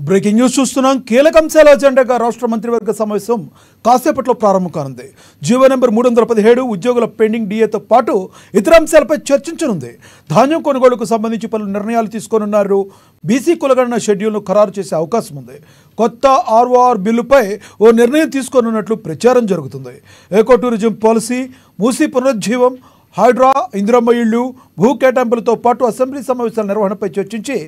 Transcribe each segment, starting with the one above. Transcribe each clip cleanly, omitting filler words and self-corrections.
Breaking news చూస్తున్నాం. కీలక అంశాల అజెండాగా రాష్ట్ర మంత్రివర్గ సమావేశం కాసేపట్లో ప్రారంభం కానుంది. జీవో నెంబర్ 317 ఉద్యోగుల పెండింగ్ డిఏతో పాటు ఇతర అంశాలపై చర్చించనుంది. ధాన్యం కొనుగోలుకు సంబంధించి పలు నిర్ణయాలు తీసుకోనున్నారు. బీసీ కులగణన షెడ్యూల్ను ఖరారు చేసే అవకాశం ఉంది. కొత్త ఆర్ఓఆర్ బిల్లుపై ఓ నిర్ణయం తీసుకోనున్నట్లు ప్రచారం జరుగుతుంది. ఎకో టూరిజం పాలసీ, మూసీ పునరుజ్జీవం, హైడ్రా, ఇందిరమ్మ ఇళ్లు, భూ కేటాయింపులతో పాటు అసెంబ్లీ సమావేశాల నిర్వహణపై చర్చించి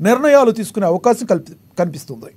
నిర్ణయాలు తీసుకునే అవకాశం కనిపిస్తుంది.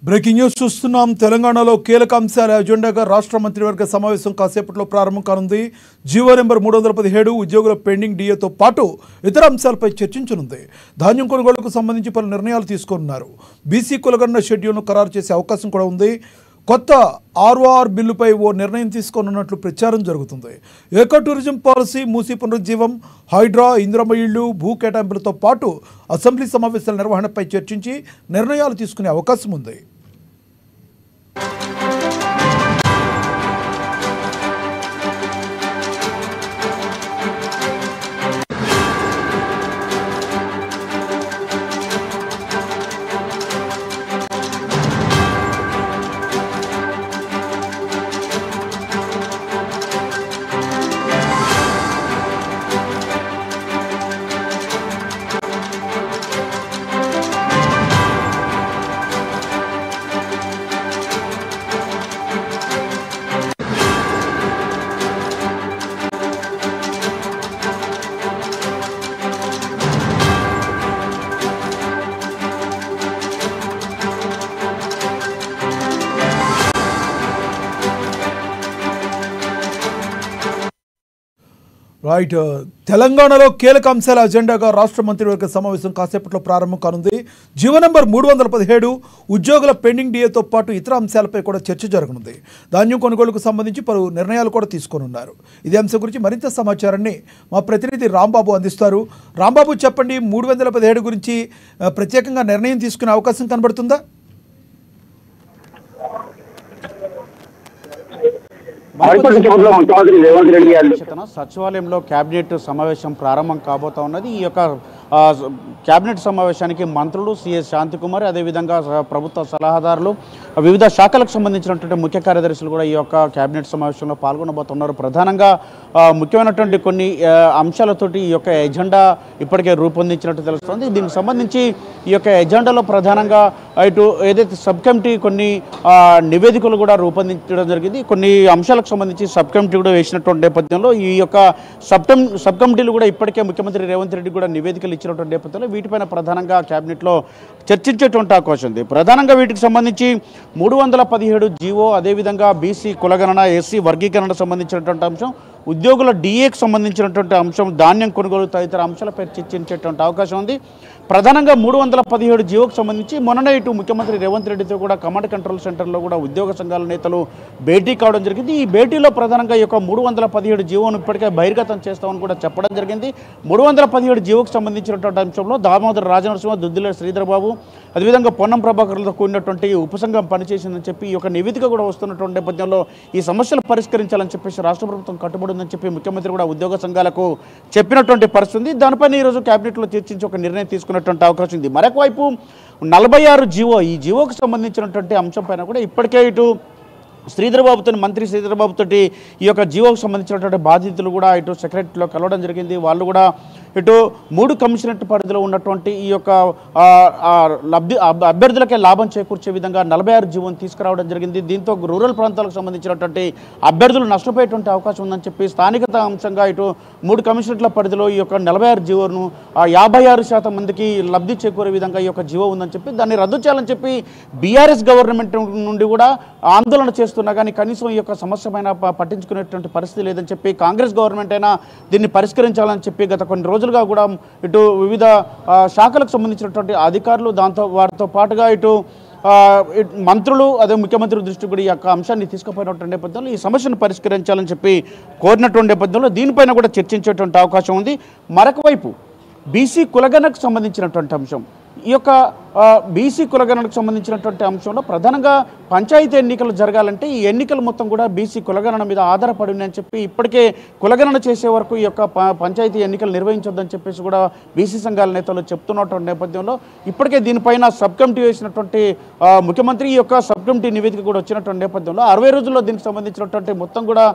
బ్రేకింగ్ న్యూస్ చూస్తున్నాం. తెలంగాణలో కీలక అంశాల అజెండాగా రాష్ట్ర మంత్రివర్గ సమావేశం కాసేపట్లో ప్రారంభం కానుంది. జీవో నెంబర్ 317 ఉద్యోగుల పెండింగ్ డిఏతో పాటు ఇతర అంశాలపై చర్చించనుంది. ధాన్యం కొనుగోలుకు సంబంధించి పలు నిర్ణయాలు తీసుకున్నారు. బీసీ కులగణన షెడ్యూల్ను ఖరారు చేసే అవకాశం కూడా ఉంది. కొత్త ఆర్ఓఆర్ బిల్లుపై ఓ నిర్ణయం తీసుకోనున్నట్లు ప్రచారం జరుగుతుంది. ఎకో టూరిజం పాలసీ, మూసీ పునరుజ్జీవం, హైడ్రా, ఇందిరమ్మ ఇళ్లు, భూ కేటాయింపులతో పాటు అసెంబ్లీ సమావేశాల నిర్వహణపై చర్చించి నిర్ణయాలు తీసుకునే అవకాశం ఉంది. రైట్. తెలంగాణలో కీలక అంశాల అజెండాగా రాష్ట్ర మంత్రివర్గ సమావేశం కాసేపట్లో ప్రారంభం కానుంది. జీవో నెంబర్ 317 ఉద్యోగుల పెండింగ్ డిఏతో పాటు ఇతర అంశాలపై కూడా చర్చ జరగనుంది. ధాన్యం కొనుగోలుకు సంబంధించి పలు నిర్ణయాలు కూడా తీసుకోనున్నారు. ఇదే అంశం గురించి మరింత సమాచారాన్ని మా ప్రతినిధి రాంబాబు అందిస్తారు. రాంబాబు, చెప్పండి, 317 గురించి ప్రత్యేకంగా నిర్ణయం తీసుకునే అవకాశం కనబడుతుందా? సచివాలయంలో కేబినెట్ సమావేశం ప్రారంభం కాబోతా ఉన్నది. ఈ యొక్క కేబినెట్ సమావేశానికి మంత్రులు సిఎస్ శాంతికుమార్, అదేవిధంగా ప్రభుత్వ సలహాదారులు, వివిధ శాఖలకు సంబంధించినటువంటి ముఖ్య కార్యదర్శులు కూడా ఈ యొక్క కేబినెట్ సమావేశంలో పాల్గొనబోతున్నారు. ప్రధానంగా ముఖ్యమైనటువంటి కొన్ని అంశాలతోటి ఈ యొక్క ఎజెండా ఇప్పటికే రూపొందించినట్టు తెలుస్తోంది. దీనికి సంబంధించి ఈ యొక్క ఎజెండాలో ప్రధానంగా ఇటు ఏదైతే సబ్ కమిటీ కొన్ని నివేదికలు కూడా రూపొందించడం జరిగింది. కొన్ని అంశాలకు సంబంధించి సబ్ కమిటీ కూడా వేసినటువంటి నేపథ్యంలో ఈ యొక్క సబ్ కమిటీలు కూడా ఇప్పటికే ముఖ్యమంత్రి రేవంత్ రెడ్డి కూడా నివేదికలు ఇచ్చినటువంటి నేపథ్యంలో వీటిపైన ప్రధానంగా కేబినెట్లో చర్చించేటువంటి అవకాశం ఉంది. ప్రధానంగా వీటికి సంబంధించి 317 జీవో, అదేవిధంగా బీసీ కులగణన, ఎస్సీ వర్గీకరణ సంబంధించినటువంటి అంశం, ఉద్యోగుల డిఏకి సంబంధించినటువంటి అంశం, ధాన్యం కొనుగోలు తదితర అంశాలపై చర్చించేటువంటి అవకాశం ఉంది. ప్రధానంగా 317 జీవోకి సంబంధించి మొన్ననే ఇటు ముఖ్యమంత్రి రేవంత్ రెడ్డితో కూడా కమాండ్ కంట్రోల్ సెంటర్లో కూడా ఉద్యోగ సంఘాల నేతలు భేటీ కావడం జరిగింది. ఈ భేటీలో ప్రధానంగా ఈ యొక్క 317 జీవోను ఇప్పటికే బహిర్గతం చేస్తామని కూడా చెప్పడం జరిగింది. 317 జీవోకి సంబంధించినటువంటి అంశంలో దామోదర రాజనరసింహ, దుద్దిల శ్రీధర్ బాబు, అదేవిధంగా పొన్నం ప్రభాకర్లతో కూడినటువంటి ఉపసంఘం పనిచేసిందని చెప్పి ఈ యొక్క నివేదిక కూడా వస్తున్నటువంటి నేపథ్యంలో ఈ సమస్యలు పరిష్కరించాలని చెప్పేసి రాష్ట్ర ప్రభుత్వం కట్టుబడి ఉందని చెప్పి ముఖ్యమంత్రి కూడా ఉద్యోగ సంఘాలకు చెప్పినటువంటి పరిస్థితి ఉంది. దానిపైన ఈరోజు కేబినెట్లో చర్చించి ఒక నిర్ణయం తీసుకున్నటువంటి అవకాశం ఉంది. మరొక వైపు 46 జీవో, ఈ జీవోకు సంబంధించినటువంటి అంశం పైన కూడా ఇప్పటికే ఇటు శ్రీధర్బాబుతో, మంత్రి శ్రీధర్బాబుతో ఈ యొక్క జీవోకు సంబంధించినటువంటి బాధితులు కూడా ఇటు సెక్రటరీలో కలవడం జరిగింది. వాళ్ళు కూడా ఇటు 3 కమిషనరేట్ పరిధిలో ఉన్నటువంటి ఈ యొక్క అభ్యర్థులకే లాభం చేకూర్చే విధంగా 46 జీవోని తీసుకురావడం జరిగింది. దీంతో రూరల్ ప్రాంతాలకు సంబంధించినటువంటి అభ్యర్థులు నష్టపోయేటువంటి అవకాశం ఉందని చెప్పి స్థానికత అంశంగా ఇటు 3 కమిషనరేట్ల పరిధిలో ఈ యొక్క 46 జీవోను 56% మందికి లబ్ధి చేకూరే విధంగా ఈ యొక్క జీవో ఉందని చెప్పి దాన్ని రద్దు చేయాలని చెప్పి బీఆర్ఎస్ గవర్నమెంట్ నుండి కూడా ఆందోళన చేస్తున్నా కానీ కనీసం ఈ యొక్క సమస్య పైన పట్టించుకునేటువంటి పరిస్థితి లేదని చెప్పి కాంగ్రెస్ గవర్నమెంట్ అయినా దీన్ని పరిష్కరించాలని చెప్పి గత కొన్ని రోజులుగా కూడా ఇటు వివిధ శాఖలకు సంబంధించినటువంటి అధికారులు వారితో పాటుగా ఇటు మంత్రులు అదే ముఖ్యమంత్రి దృష్టికి కూడా ఈ యొక్క అంశాన్ని తీసుకుపోయినటువంటి నేపథ్యంలో ఈ సమస్యను పరిష్కరించాలని చెప్పి కోరినటువంటి నేపథ్యంలో దీనిపైన కూడా చర్చించేటువంటి అవకాశం ఉంది. మరొక వైపు బీసీ కులగణకు సంబంధించినటువంటి అంశం, ఈ యొక్క బీసీ కులగణనకు సంబంధించినటువంటి అంశంలో ప్రధానంగా పంచాయతీ ఎన్నికలు జరగాలంటే ఈ ఎన్నికలు మొత్తం కూడా బీసీ కులగణన మీద ఆధారపడి ఉన్నాయని చెప్పి ఇప్పటికే కులగణన చేసే వరకు ఈ యొక్క పంచాయతీ ఎన్నికలు నిర్వహించొద్దని చెప్పేసి కూడా బీసీ సంఘాల నేతలు చెప్తున్నటువంటి నేపథ్యంలో ఇప్పటికే దీనిపైన సబ్ కమిటీ వేసినటువంటి ముఖ్యమంత్రి ఈ యొక్క సబ్ కమిటీ నివేదిక కూడా వచ్చినటువంటి నేపథ్యంలో 60 రోజుల్లో దీనికి సంబంధించినటువంటి మొత్తం కూడా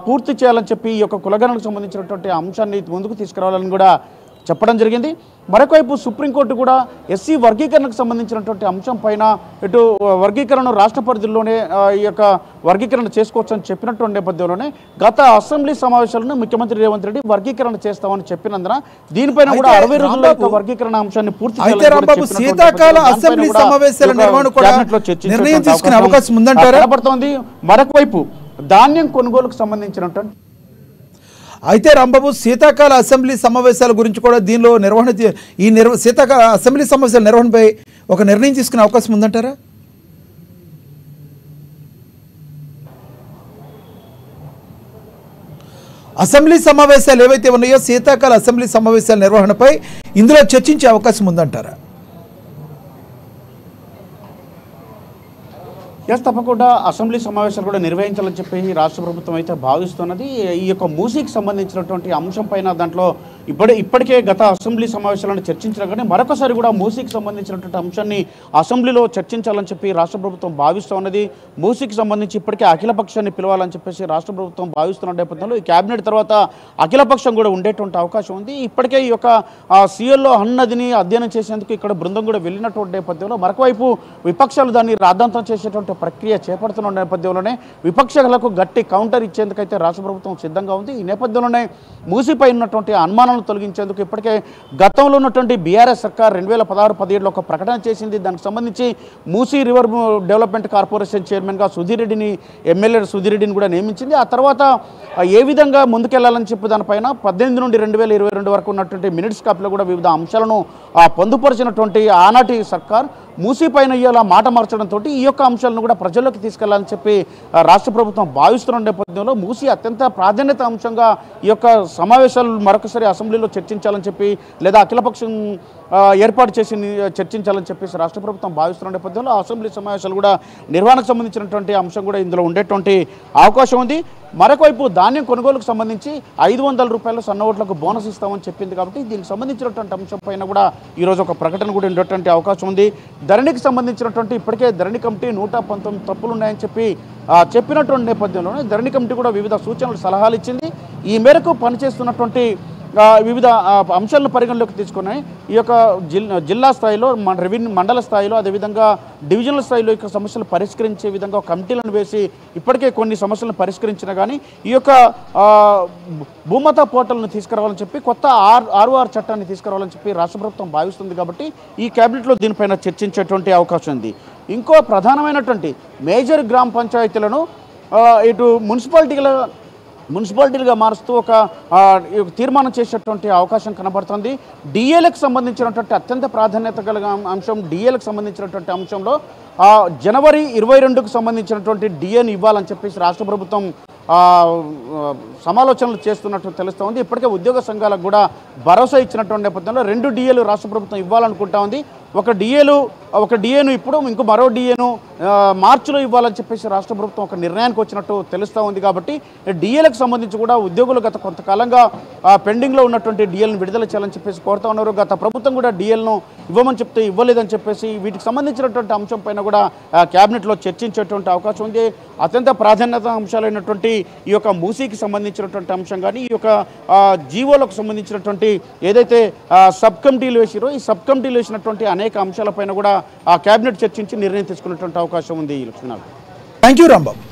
పూర్తి చేయాలని చెప్పి ఈ యొక్క కులగణనకు సంబంధించినటువంటి అంశాన్ని ముందుకు తీసుకురావాలని కూడా చెప్పడం జరిగింది. మరొకవైపు సుప్రీంకోర్టు కూడా ఎస్సీ వర్గీకరణకు సంబంధించినటువంటి అంశం పైన ఇటు వర్గీకరణ రాష్ట్ర పరిధిలోనే ఈ యొక్క వర్గీకరణ చేసుకోవచ్చు అని చెప్పినటువంటి నేపథ్యంలోనే గత అసెంబ్లీ సమావేశాలను ముఖ్యమంత్రి రేవంత్ రెడ్డి వర్గీకరణ చేస్తామని చెప్పినందున దీనిపైన కూడా 60 రోజుల్లో వర్గీకరణ అంశాన్ని పూర్తి చేయాలని. మరొకవైపు ధాన్యం కొనుగోలుకు సంబంధించినటువంటి అయితే రాంబాబు శీతాకాల అసెంబ్లీ సమావేశాల గురించి కూడా దీనిలో శీతాకాల అసెంబ్లీ సమావేశాల నిర్వహణపై ఒక నిర్ణయం తీసుకునే అవకాశం ఉందంటారా? అసెంబ్లీ సమావేశాలు ఏవైతే ఉన్నాయో శీతాకాల అసెంబ్లీ సమావేశాల నిర్వహణపై ఇందులో చర్చించే అవకాశం ఉందంటారా? తప్పకుండా అసెంబ్లీ సమావేశాలు కూడా నిర్వహించాలని చెప్పి రాష్ట్ర ప్రభుత్వం అయితే భావిస్తున్నది. ఈ యొక్క మూసీకి సంబంధించినటువంటి అంశం పైన దాంట్లో ఇప్పటికే గత అసెంబ్లీ సమావేశాలను చర్చించినా కానీ మరొకసారి కూడా మూసీకి సంబంధించినటువంటి అంశాన్ని అసెంబ్లీలో చర్చించాలని చెప్పి రాష్ట్ర ప్రభుత్వం భావిస్తున్నది. మూసీకి సంబంధించి ఇప్పటికే అఖిలపక్షాన్ని పిలవాలని చెప్పేసి రాష్ట్ర ప్రభుత్వం భావిస్తున్న నేపథ్యంలో ఈ కేబినెట్ తర్వాత అఖిలపక్షం కూడా ఉండేటువంటి అవకాశం ఉంది. ఇప్పటికే ఈ యొక్క సీఎల్లో అన్నదిని అధ్యయనం చేసేందుకు ఇక్కడ బృందం కూడా వెళ్ళినటువంటి నేపథ్యంలో మరొకవైపు విపక్షాలు దాన్ని రాద్ధాంతం చేసేటువంటి ప్రక్రియ చేపడుతున్న నేపథ్యంలోనే విపక్షాలకు గట్టి కౌంటర్ ఇచ్చేందుకైతే రాష్ట్ర ప్రభుత్వం సిద్ధంగా ఉంది. ఈ నేపథ్యంలోనే మూసీపై ఉన్నటువంటి అనుమానాలను తొలగించేందుకు ఇప్పటికే గతంలో ఉన్నటువంటి బీఆర్ఎస్ సర్కార్ 2016-17లో ఒక ప్రకటన చేసింది. దానికి సంబంధించి మూసీ రివర్ డెవలప్మెంట్ కార్పొరేషన్ చైర్మన్గా సుధీర్ రెడ్డిని, ఎమ్మెల్యే సుధీర్ రెడ్డిని కూడా నియమించింది. ఆ తర్వాత ఏ విధంగా ముందుకెళ్లాలని చెప్పి దానిపైన 18 నుండి 2022 వరకు ఉన్నటువంటి మినిట్స్ కాపీలో కూడా వివిధ అంశాలను పొందుపరిచినటువంటి ఆనాటి సర్కార్ మూసీ పైన ఇలా మాట మార్చడంతో ఈ యొక్క అంశాలను కూడా ప్రజల్లోకి తీసుకెళ్లాలని చెప్పి రాష్ట్ర ప్రభుత్వం భావిస్తున్న నేపథ్యంలో మూసీ అత్యంత ప్రాధాన్యత అంశంగా ఈ యొక్క సమావేశాలు మరొకసారి అసెంబ్లీలో చర్చించాలని చెప్పి లేదా అఖిలపక్షం ఏర్పాటు చేసి చర్చించాలని చెప్పేసి రాష్ట్ర ప్రభుత్వం భావిస్తున్న నేపథ్యంలో అసెంబ్లీ సమావేశాలు కూడా నిర్వహణకు సంబంధించినటువంటి అంశం కూడా ఇందులో ఉండేటువంటి అవకాశం ఉంది. మరొకవైపు ధాన్యం కొనుగోలుకు సంబంధించి 500 రూపాయలు సన్న ఓట్లకు బోనస్ ఇస్తామని చెప్పింది కాబట్టి దీనికి సంబంధించినటువంటి అంశం పైన కూడా ఈరోజు ఒక ప్రకటన కూడా ఉండేటువంటి అవకాశం ఉంది. ధరణికి సంబంధించినటువంటి ఇప్పటికే ధరణి కమిటీ 119 తప్పులు ఉన్నాయని చెప్పినటువంటి నేపథ్యంలోనే ధరణి కమిటీ కూడా వివిధ సూచనలు సలహాలు ఇచ్చింది. ఈ మేరకు పనిచేస్తున్నటువంటి వివిధ అంశాలను పరిగణలోకి తీసుకుని ఈ యొక్క జిల్లా స్థాయిలో రెవెన్యూ మండల స్థాయిలో అదేవిధంగా డివిజనల్ స్థాయిలో యొక్క సమస్యలు పరిష్కరించే విధంగా కమిటీలను వేసి ఇప్పటికే కొన్ని సమస్యలను పరిష్కరించినా కానీ ఈ యొక్క భూమతా పోర్టల్ను తీసుకురావాలని చెప్పి కొత్త ఆర్ఓఆర్ చట్టాన్ని తీసుకురావాలని చెప్పి రాష్ట్ర ప్రభుత్వం భావిస్తుంది కాబట్టి ఈ క్యాబినెట్లో దీనిపైన చర్చించేటువంటి అవకాశం ఉంది. ఇంకో ప్రధానమైనటువంటి మేజర్ గ్రామ పంచాయతీలను ఇటు మున్సిపాలిటీలుగా మారుస్తూ ఒక తీర్మానం చేసేటువంటి అవకాశం కనబడుతుంది. డిఏలకు సంబంధించినటువంటి అత్యంత ప్రాధాన్యత కలిగిన అంశం డిఏలకు సంబంధించినటువంటి అంశంలో జనవరి 22కు సంబంధించినటువంటి డిఏను ఇవ్వాలని చెప్పేసి రాష్ట్ర ప్రభుత్వం సమాలోచనలు చేస్తున్నట్టు తెలుస్తోంది. ఇప్పటికే ఉద్యోగ సంఘాలకు కూడా భరోసా ఇచ్చినటువంటి నేపథ్యంలో 2 డిఏలు రాష్ట్ర ప్రభుత్వం ఇవ్వాలనుకుంటా ఉంది. ఒక డిఏను ఇప్పుడు ఇంకో మరో డిఏను మార్చిలో ఇవ్వాలని చెప్పేసి రాష్ట్ర ప్రభుత్వం ఒక నిర్ణయానికి వచ్చినట్టు తెలుస్తూ ఉంది. కాబట్టి డిఏలకు సంబంధించి కూడా ఉద్యోగులు గత కొంతకాలంగా పెండింగ్లో ఉన్నటువంటి డిఏలను విడుదల చేయాలని చెప్పేసి కోరుతా ఉన్నారు. గత ప్రభుత్వం కూడా డిఏలను ఇవ్వమని చెప్తే ఇవ్వలేదని చెప్పేసి వీటికి సంబంధించినటువంటి అంశం పైన కూడా క్యాబినెట్లో చర్చించేటువంటి అవకాశం ఉంది. అత్యంత ప్రాధాన్యత అంశాలైనటువంటి ఈ యొక్క మూసీకి సంబంధించినటువంటి అంశం కానీ ఈ యొక్క జీవోలకు సంబంధించినటువంటి ఏదైతే సబ్ కమిటీలు వేసిరో ఈ సబ్ కమిటీలు వేసినటువంటి అనేక అంశాలపైన కూడా ఆ క్యాబినెట్ చర్చించి నిర్ణయం తీసుకున్నటువంటి అవకాశం ఉంది. Lakshminath, thank you Rambabu.